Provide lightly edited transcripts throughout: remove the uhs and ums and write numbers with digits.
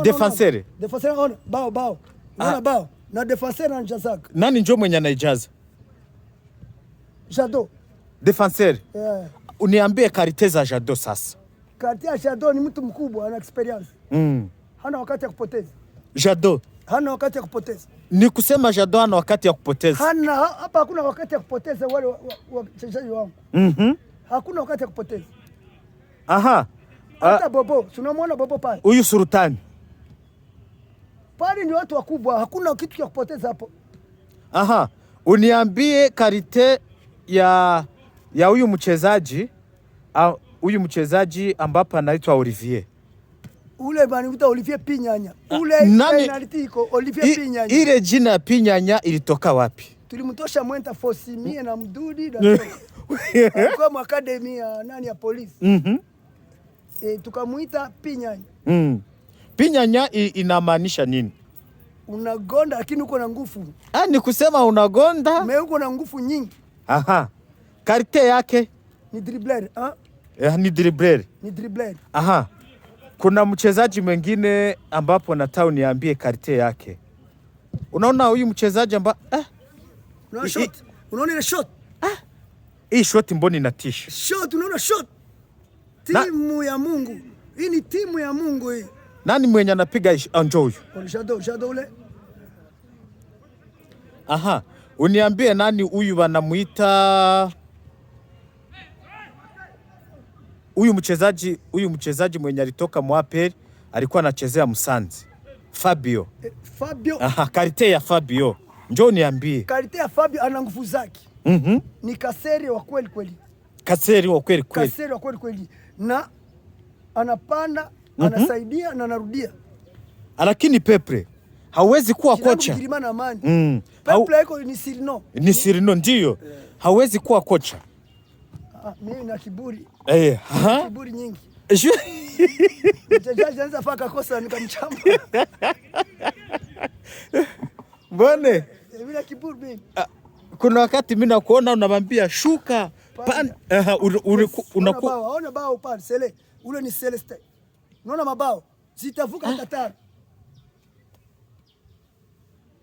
Defenseur. Defenseur ona bao. Unaona bao. Na defenseur anajazaka. Nani njoo mwenye anaijaza? Jado. Defenseur. Yeah. Uniambie karite za Jado sasa. Karite ya Jado ni mtu mkubwa, ana experience. Hana wakati ya kupoteza. Jado hana wakati ya kupoteza. Ni kusema Jado hana wakati ya kupoteza. Hapa hakuna wakati ya kupoteza wale wachezaji wangu. Hakuna wakati ya kupoteza. Aha. Hata Bobo, tunamwona Bobo pale. Huyu Sultani. Pale ni watu wakubwa, hakuna kitu cha kupoteza hapo. Aha. Uniambie karite ya huyu mchezaji ambapo anaitwa Olivier. Ule banaita Olivier Pinyanya. Ule penalty iko Olivier Pinyanya. Ile jina Pinyanya ilitoka wapi? Tulimtosha Mwenta Fosimie na Mdudi kwa akademia nani ya polisi. Tukamuita Pinyanya. Pinyanya inamaanisha nini? Unagonda lakini uko na nguvu. Ni kusema unagonda uko na nguvu nyingi. Aha. Karite yake ni dribbler, ni dribbler. Ni dribbler. Aha. Kuna mchezaji mwingine ambapo nataka uniambie karite yake. Unaona huyu mchezaji unaona shot? Unaona ile shot? Hii shot mboni inatisha. Shot, unaona shot? Timu ya Mungu. Hii ni timu ya Mungu hii. Nani mwenye anapiga njoo huyu? Jado ule. Aha. Uniambie nani huyu wanamuita huyu mchezaji mwenye alitoka Mwaperi alikuwa anachezea Musanze. Fabio. Fabio. Aha, karite ya Fabio. Njoo niambie. Karite ya Fabio ana nguvu zake. Ni kaseri wa kweli kweli. Kaseri wa kweli. Kaseri wa kweli. Na anapanda, anasaidia na anarudia. Lakini Pepe hawezi kuwa kocha. Pepe yako ni Sirino. Ni Sirino ndio. Hawezi kuwa kocha. Mimi na kiburi. Kiburi nyingi. Mchezaji anaweza faka kosa nikamchamba. Mbone? Mimi na kiburi mimi. Kuna wakati mimi nakuona unamwambia shuka. Unaona bao pale Sele. Ule ni Celeste. Unaona mabao zitavuka hata tano.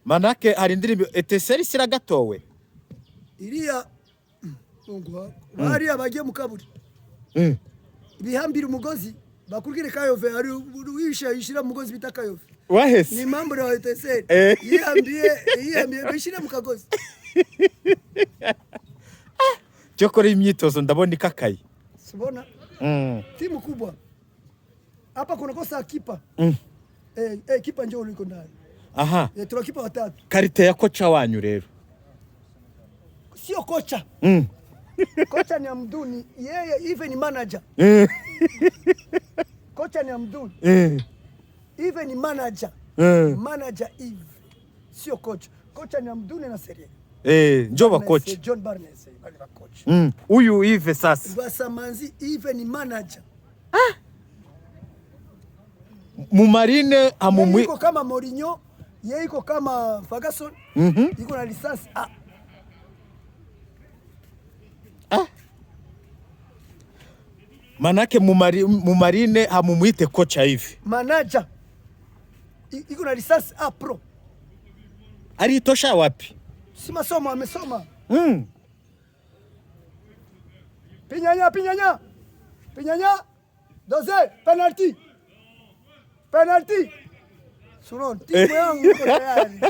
Manake arindiri eteseri siragatowe. Iriya Mungu bari abagiye mukaburi. Bihambira umugozi bakurikire Kayove ari yishira mugozi bita Kayove. Wahese. Ni mambo ya eteseri. Yihambie bishira mukagozi. Chokora imyitozo ndabona ikakaye. Sibona? Timu kubwa. Hapa kuna kosa kipa. Kipa njoo uliko ndani. Aha. Tuna kipa watatu. Karite ya kocha wanyu rero. Sio kocha. Kocha ni Amduni, yeye even ni manager. Kocha ni Amduni. Even ni manager. Manager Eve. Sio kocha. Kocha ni Amduni na Serie. Njoo wa coach. John Barnes bali wa coach. Huyu Eve sasa. Basamanzi even ni manager. Mumarine amumwi. Yuko kama Mourinho, yeye yuko kama Ferguson. Yuko na lisansi A. Manake Mumarine hamumuite kocha hivi. Manager. Yuko na lisansi A pro. Alitosha wapi? Si masomo amesoma. Pinyanya. Doze, penalty. Suron, timu yangu iko tayari.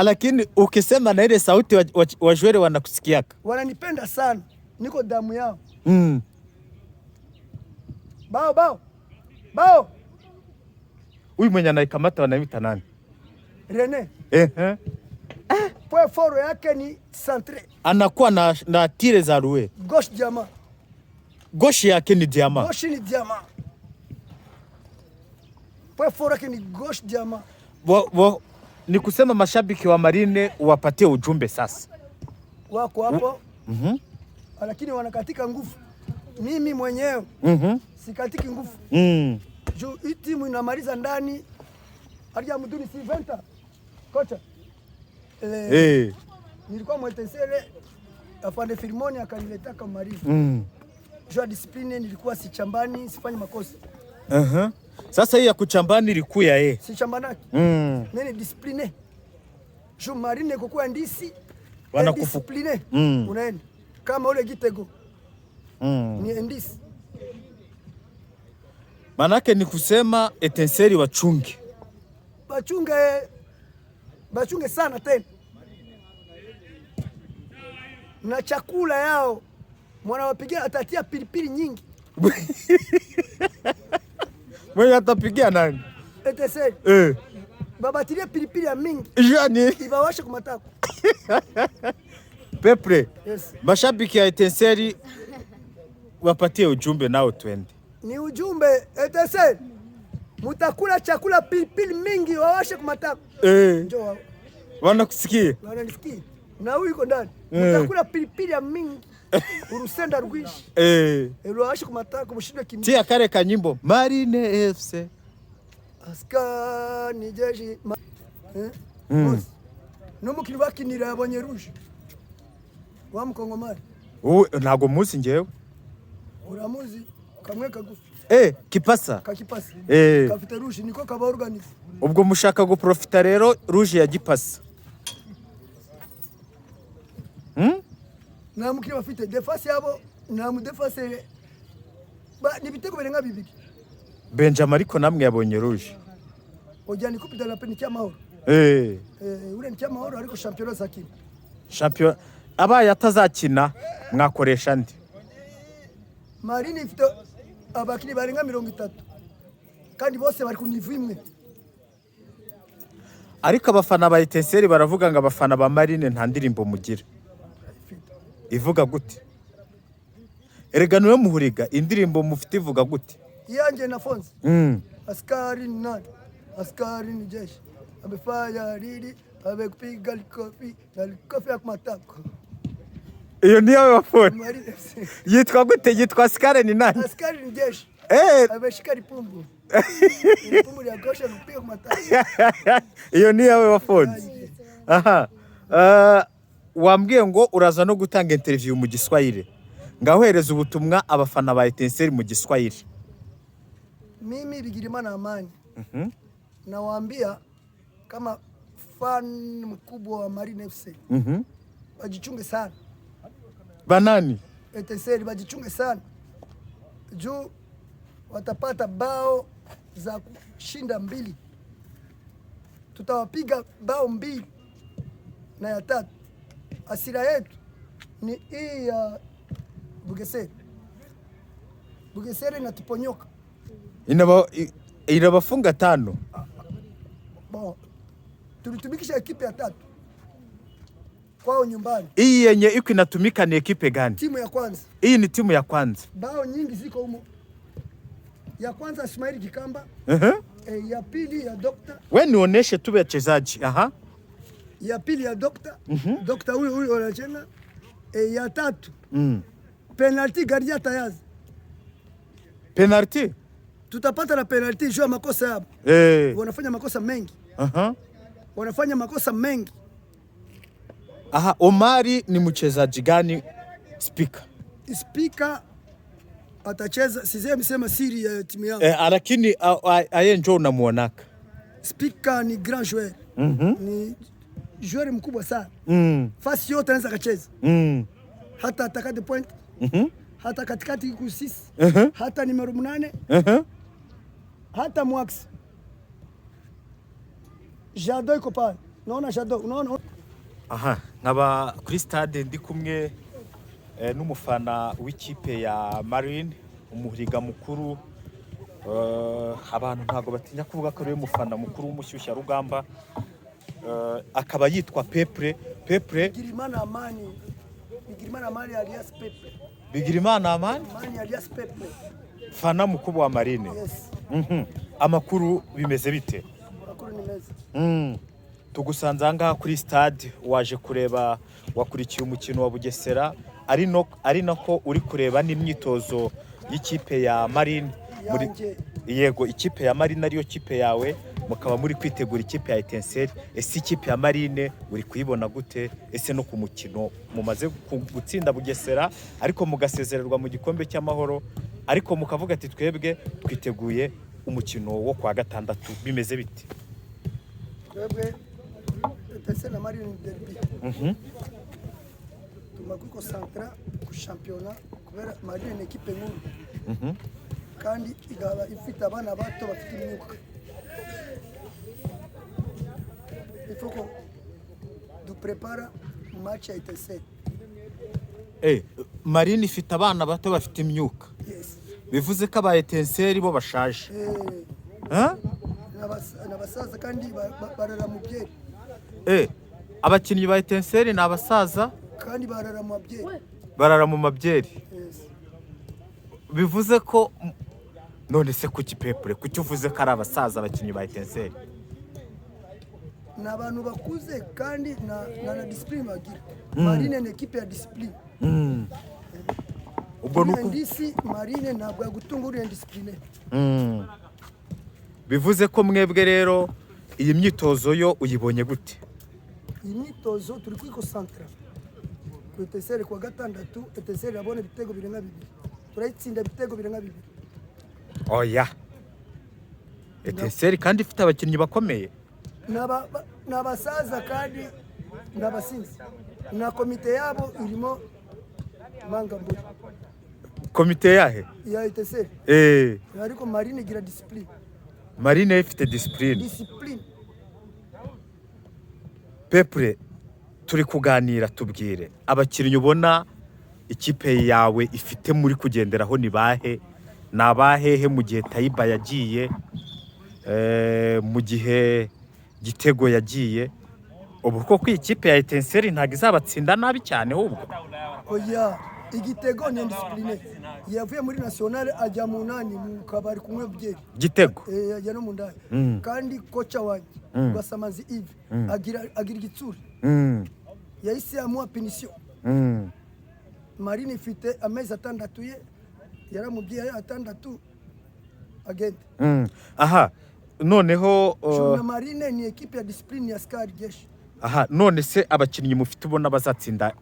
Lakini ukisema na ile sauti wajwere wanakusikiaka. Wananipenda sana. Niko damu yao. Bao. Huyu mwenye anaikamata wanaita nani? Rene. Foro yake ni centre. Anakuwa na tire za rue. Gauche diamant. Gauche yake ni diamant. Gauche ni diamant. Foro yake ni gauche diamant. Ni kusema mashabiki wa Marine wapatie ujumbe sasa. Wako hapo. Lakini wanakatika nguvu. Mimi mwenyewe sikatiki nguvu. Hii timu inamaliza ndani. Alia Mduni si 20. Kocha. Nilikuwa mwetesele afande Filimoni akanileta kama marifu. Jua discipline nilikuwa sichambani, sifanyi makosa. Sasa hii ya kuchambani ilikuya si chambanaki. Nini discipline. Jo Marine kukuwa ndisi discipline. Unaenda kama ule Gitego. Ni ndisi. Manake ni kusema Etincelle wachunge. Bachunge sana tena. Na chakula yao mwana wapigia atatia pilipili nyingi. Wewe atapigia nani? Etincelle. Baba tilia pilipili ya mingi. Yani ibawashe kumatako. Pepre. Yes. Mashabiki ya Etincelle wapatie ujumbe nao twende. Ni ujumbe Etincelle. Mutakula chakula pilipili mingi wawashe kumatako. Njoo. Wanakusikia? Wananisikia. Na huyu yuko ndani. Mutakula pilipili ya mingi. Urusenda rwishi. Wawashe kumatako mushinde kimbi. Tia kare kanyimbo Marine FC. Aska ni jeshi. N'umukiri bakinira yabonye rouge. Wa mukongomani. Ntago muzi ngewe. Uramuzi kamwe kagufi. Kipasa. Kakipasa. Kafite rouge niko kaba organize. Ubwo mushaka guprofita rero rouge ya Gipasa. Na mukiri bafite defense yabo na mu defense ni bitego birenga bibiri. Benjamin ariko namwe yabonye rouge. Ojani coupe de la paix ni cyamahoro. Ure ni cyamahoro ariko championnat zakina. Champion abaye atazakina mwakoresha ndi. Marine ifite abakiri barenga 30. Kandi bose bari ku niveau imwe. Ariko abafana ba Etincelle baravuga ngo abafana ba Marine nta ndirimbo mugira. Ivuga gute? Erega niwe muhuriga indirimbo mufite ivuga gute? Yanje na Fonse. Askari ni nani? Askari ni jeshi. Amefanya ridi, amekupiga likofi, na likofi ya kumatako. Iyo niyo wafona. Yitwa gute? Yitwa askari ni nani? Askari ni jeshi. Ameshika lipumbu. Lipumbu ya gosha kupiga kumatako. Iyo niyo wafona. Wambwiye ngo uraza no gutanga interview mu Giswahili. Ngahereza ubutumwa abafana ba Etincelle mu Giswahili. Mimi Bigirimana Amani. Nawaambia kama fan mkubwa wa Marine FC. Wajichunge sana. Banani? Etincelle wajichunge sana. Juu watapata bao za kushinda 2. Tutawapiga bao 2 na ya 3. Asira yetu ni hii ya Bugesera. Bugesera inatuponyoka. Inabafunga 5. Bon. Tulitumikisha ekipe ya 3. Kwao nyumbani. Hii yenye iko inatumika ni ekipe gani? Timu ya kwanza. Hii ni timu ya kwanza. Bao nyingi ziko humo. Ya kwanza Ismail Kikamba. Ya pili ya Dr. Wewe nionyeshe tu wachezaji. Ya pili ya Dr. Dr. huyu anacheza. Ya 3. Penalty Gardia Tayazi. Penalty? Tutapata na penalty juu ya makosa yao. Wanafanya makosa mengi. Wanafanya makosa mengi. Omari ni mchezaji gani? Speaker atacheza, sizemi sema siri ya timu yangu. Lakini aye njoo unamuonaka. Speaker ni grand joueur. Ni joueur mkubwa sana. Fasi yote anaweza kacheza. Hata atakate point. Hata katikati ku 6. Hata numero 8. Hata Mwax. Jado iko pale. Naona Jado, unaona? Nkaba kuri stade ndi kumwe n'umufana w'ikipe ya Marine, umuhiriga mukuru. Abantu ntago batinya kuvuga ko ari umufana mukuru w'umushyushya rugamba. Akaba yitwa Pepre. Bigirimana Amani. Bigirimana Amani alias Pepre. Bigirimana Amani? Amani alias Pepre. Fana mukubwa wa Marine. Yes. Amakuru bimeze bite? Amakuru ni meza. Tugusanze ngaha kuri stade waje kureba, wakurikiye umukino wa Bugesera, ari nako uri kureba n'imyitozo y'ikipe ya Marine. Yego, ikipe ya Marine ariyo kipe yawe, mukaba muri kwitegura ikipe ya Etincelle. Ese ikipe ya Marine uri kuyibona gute? Ese no ku mukino mumaze gutsinda Bugesera ariko mugasezererwa mu gikombe cy'amahoro, ariko mukavuga ati twebwe twiteguye umukino wo kwa gatandatu, bimeze biti? twebwe Etincelle na Marine derby tumakwikosantra ku shampiyona kubera Marine ni ekipe nkuru kandi igaba ifite abana bato bafite imyuka. Ifoko duprepara match ya Etincelle. Marine ifite abana bato bafite imyuka, Yes. bivuze ko aba Etincelle bo bashaje. N'abasaza kandi barara mu byeri. Abakinnyi ba Etincelle ni abasaza kandi barara mu byeri. barara mu mabyeri. Yes. Bivuze ko none se kuki Pepure, kuki uvuze ko ari abasaza abakinnyi ba Etincelle? Ni abantu bakuze kandi na discipline bagira. Marine ni ekipe ya discipline. Ubwo nuko ndisi Marine ntabwo yagutungurira discipline. bivuze ko mwebwe rero iyi myitozo yo uyibonye gute? Iyi myitozo turi kwikosantra ku Etincelle kwa gatandatu. Etincelle yabone ibitego birenga 2, turayitsinda ibitego birenga 2. Oya, Etincelle kandi ifite abakinnyi bakomeye, n'abasaza kandi n'abasinzi, na komite yabo irimo Mangamburi. komite yahe ya Etincelle ariko Marine igira discipline. Marine ifite discipline. Pepure, turi kuganira, tubwire abakinnyi ubona ikipe yawe ifite muri kugenderaho ni bahe, ni abahehe mu gihe Tayiba yagiye, mu gihe Gitego yagiye? Ubu koko ikipe ya Etincelle ntabwo izabatsinda nabi cyane ahubwo? Oya, Igitego ni discipline. Yavuye muri national ajya mu nani mu kabari kumwe byeri. Gitego ajya no mu ndaya. Kandi kocha wanjye Basamazi Yves agira igitsuri. Yahise amuha pension. Marine ifite amezi 6 ye yaramubwiye 6 agenda. Aha, noneho Marine ni ekipe ya discipline ya Scar Gesh. Aha, none se abakinnyi mufite ubona bazatsinda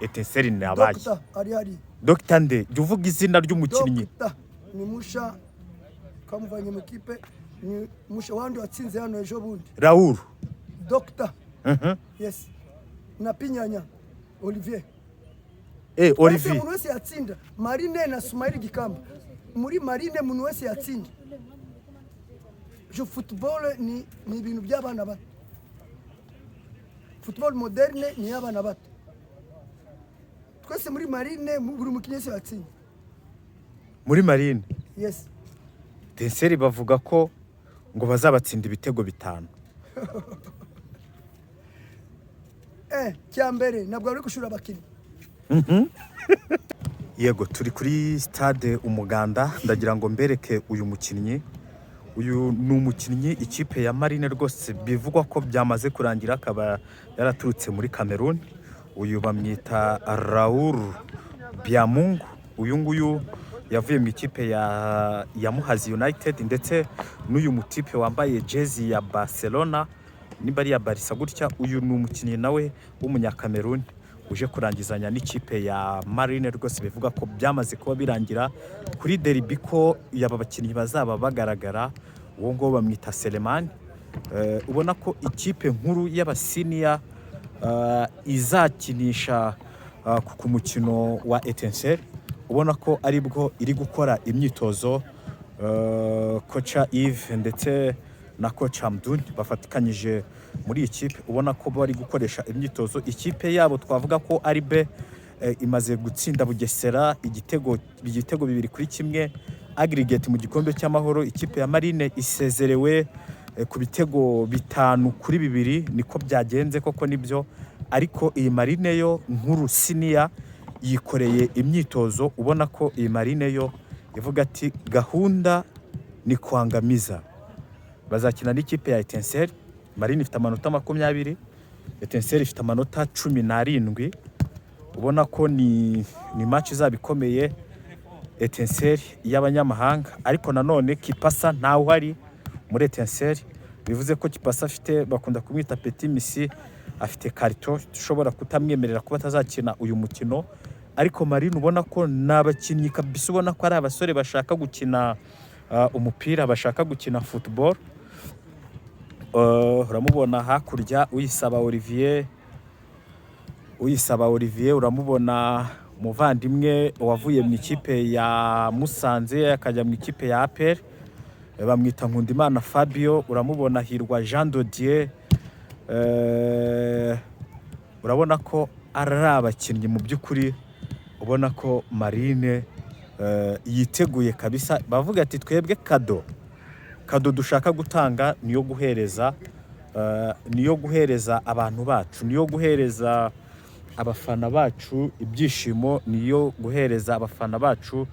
Etincelle ni abaye? Dr. ari Dr. Nde, jya uvuga izina ry'umukinnyi. Dr. ni Musha kamuvanye mu kipe, ni Musha wandi watsinze hano ejo bundi. Raoul. Dr. Yes. Na Pinyanya Olivier. Olivier. Umuntu wese yatsinda. Marine na Sumaili Gikamba. Muri Marine umuntu wese yatsinda. Je football ni ibintu by'abana bato. Football moderne ni abana bato. Twese muri Marine buri mukinnyi wese yatsinda. Muri Marine? Yes. Etincelle bavuga ko ngo bazabatsinda ibitego 5. Cyambere nabwo ari gushura abakinnyi. Yego, turi kuri stade Umuganda, ndagira ngo mbereke uyu mukinnyi. Uyu ni umukinnyi ikipe ya Marine rwose bivugwa ko byamaze kurangira, akaba yaraturutse muri Cameroon. Uyu bamwita Raoul Biamungu. Uyu nguyu yavuye mu ikipe ya Muhazi United, ndetse n'uyu mutipe wambaye jezi ya Barcelona nimba ari ya Barca gutya. Uyu ni umukinnyi nawe w'umunyakameruni uje kurangizanya n'ikipe ya Marine. Rwose bivuga ko byamaze kuba birangira kuri derby ko yaba bakinnyi bazaba bagaragara. Uwo ngo bamwita Selemani. Ubona ko ikipe nkuru y'abasiniya izakinisha ku mukino wa Etincelle. Ubona ko aribwo iri gukora imyitozo. Kocha Yves ndetse na Coach Hamdoun bafatikanyije muri ikipe. Ubona ko bari gukoresha imyitozo. Ikipe yabo twavuga ko ari B imaze gutsinda Bugesera igitego 2-1 aggregate mu gikombe cy'amahoro. Ikipe ya Marine isezerewe ku bitego 5-2. Niko byagenze koko nibyo, ariko iyi Marine yo nkuru siniya yikoreye imyitozo. Ubona ko iyi Marine yo ivuga ati gahunda ni kwangamiza. Bazakina n'ikipe ya Etincelle. Marine ifite amanota 20, Etincelle ifite amanota 17. Ubona ko ni match izabikomeye. Etincelle y'abanyamahanga, ariko nanone Kipasa ntawe uhari muri Etincelle. Bivuze ko Kipasa afite, bakunda kumwita Petit Missi, afite karito dushobora kutamwemerera kuba atazakina uyu mukino. ariko Marine ubona ko ni abakinnyi kabisa, ubona ko ari abasore bashaka gukina umupira, bashaka gukina football. Uramubona hakurya Uyisaba Olivier, uramubona umuvandimwe wavuye mu ikipe ya Musanze akajya mu ikipe ya APR, bamwita Nkundimana Fabio. Uramubona Hirwa Jean Dodier. Urabona ko ari abakinnyi mu by'ukuri, ubona ko Marine yiteguye kabisa. Bavuga ati twebwe kado dushaka gutanga niyo guhereza abantu bacu, niyo guhereza abafana bacu ibyishimo, niyo guhereza abafana bacu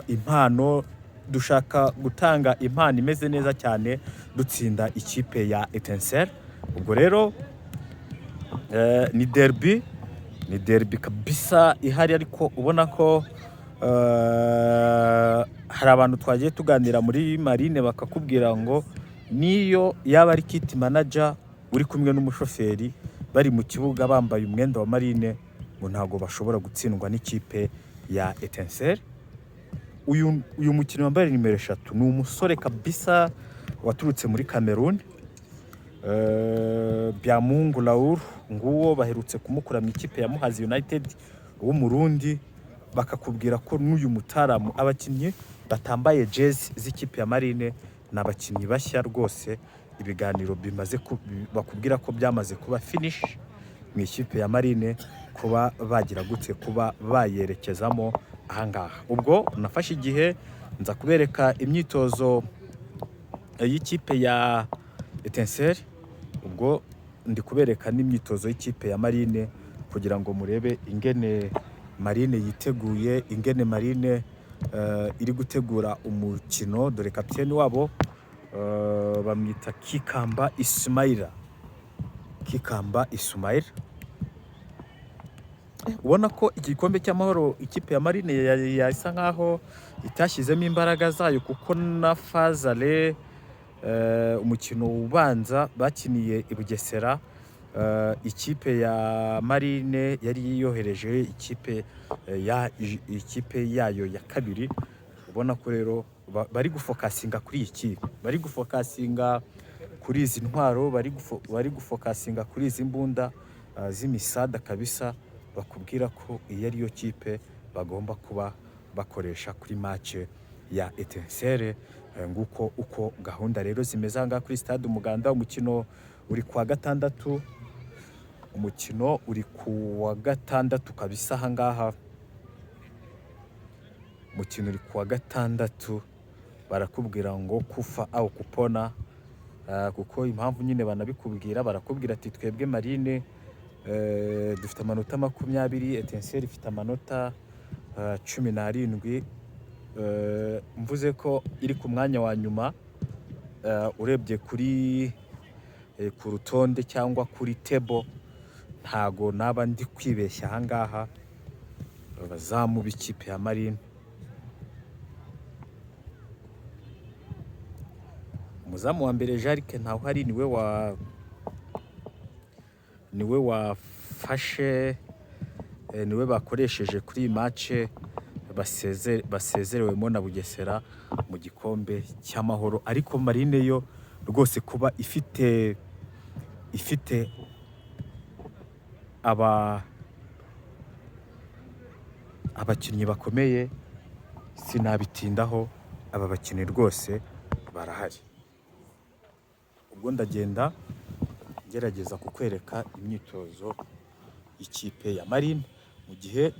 impano. Dushaka gutanga impano imeze neza cyane dutsinda ikipe ya Etincelle. Ubwo rero ni derby kabisa ihari, ariko ubona ko hari abantu twagiye tuganira muri Marine bakakubwira ngo niyo yaba ari kit manager uri kumwe n'umushoferi bari mu kibuga bambaye umwenda wa Marine, ngo ntago bashobora gutsindwa n'ikipe ya Etincelle. Uyu mukino wambaye nimero 3 ni umusore kabisa waturutse muri Cameroon, Byamungu Laur, nguwo baherutse kumukura mu ikipe ya Muhazi United w'umurundi. Bakakubwira ko n'uyu mutaramu, abakinnyi batambaye jezi z'ikipe ya Marine n'abakinnyi bashya rwose. Ibiganiro bimaze bakubwira ko byamaze kuba finish mu ikipe ya Marine, kuba bagira gutse kuba bayerekezamo ahangaha. Ubwo nafashe igihe nza kubereka imyitozo y'ikipe ya Etincelle, ubwo ndi kubereka n'imyitozo y'ikipe ya Marine kugira ngo murebe ingene Marine yiteguye, ingene Marine iri gutegura umukino. Dore kapiteni wabo bamwita Kikamba Ismaila. Ubona ko igikombe cy'amahoro ikipe ya Marine yasa nkaho itashyizemo imbaraga zayo, kuko na Fazale umukino ubanza bakiniye i Bugesera, ikipe ya Marine yari yohereje ikipe yayo ya kabiri. Ubona ko rero bari gufokasinga kuri iki, bari gufokasinga kuri izi ntwaro, bari gufokasinga kuri izi mbunda z'imisada kabisa. Bakubwira ko iyi ariyo kipe bagomba kuba bakoresha kuri match ya Etincelle. Nguko uko gahunda rero zimeze ngaha kuri stade Umuganda. Umukino uri kuwa gatandatu kabisa ahangaha. Umukino uri kuwa gatandatu, barakubwira ngo kufa au kupona, kuko impamvu nyine banabikubwira, barakubwira ati twebwe Marine dufite amanota 20, Etincelle ifite amanota 17. Mvuze ko iri ku mwanya wa nyuma, urebye ku rutonde cyangwa kuri table, ntago naba ndi kwibeshya ahangaha. Abazamu b'ikipe ya Marine, umuzamu wa mbere Jarike ntaho hari, niwe wafashe, niwe bakoresheje kuri iyi match basezerewemo na Bugesera mu gikombe cy'amahoro. Ariko Marine yo rwose kuba ifite abakinnyi bakomeye sinabitindaho. Aba bakinnyi rwose barahari. Ubwo ndagenda gerageza kukwereka imyitozo y'ikipe ya Marine, mu gihe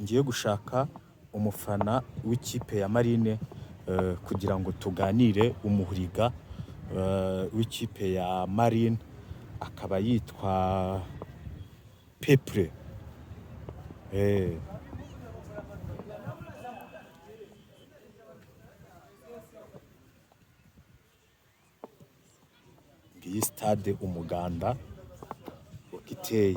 ngiye gushaka umufana w'ikipe ya Marine kugira ngo tuganire. Umuhuriga w'ikipe ya Marine akaba yitwa Pepre. Ngiyi stade Umuganda uko iteye.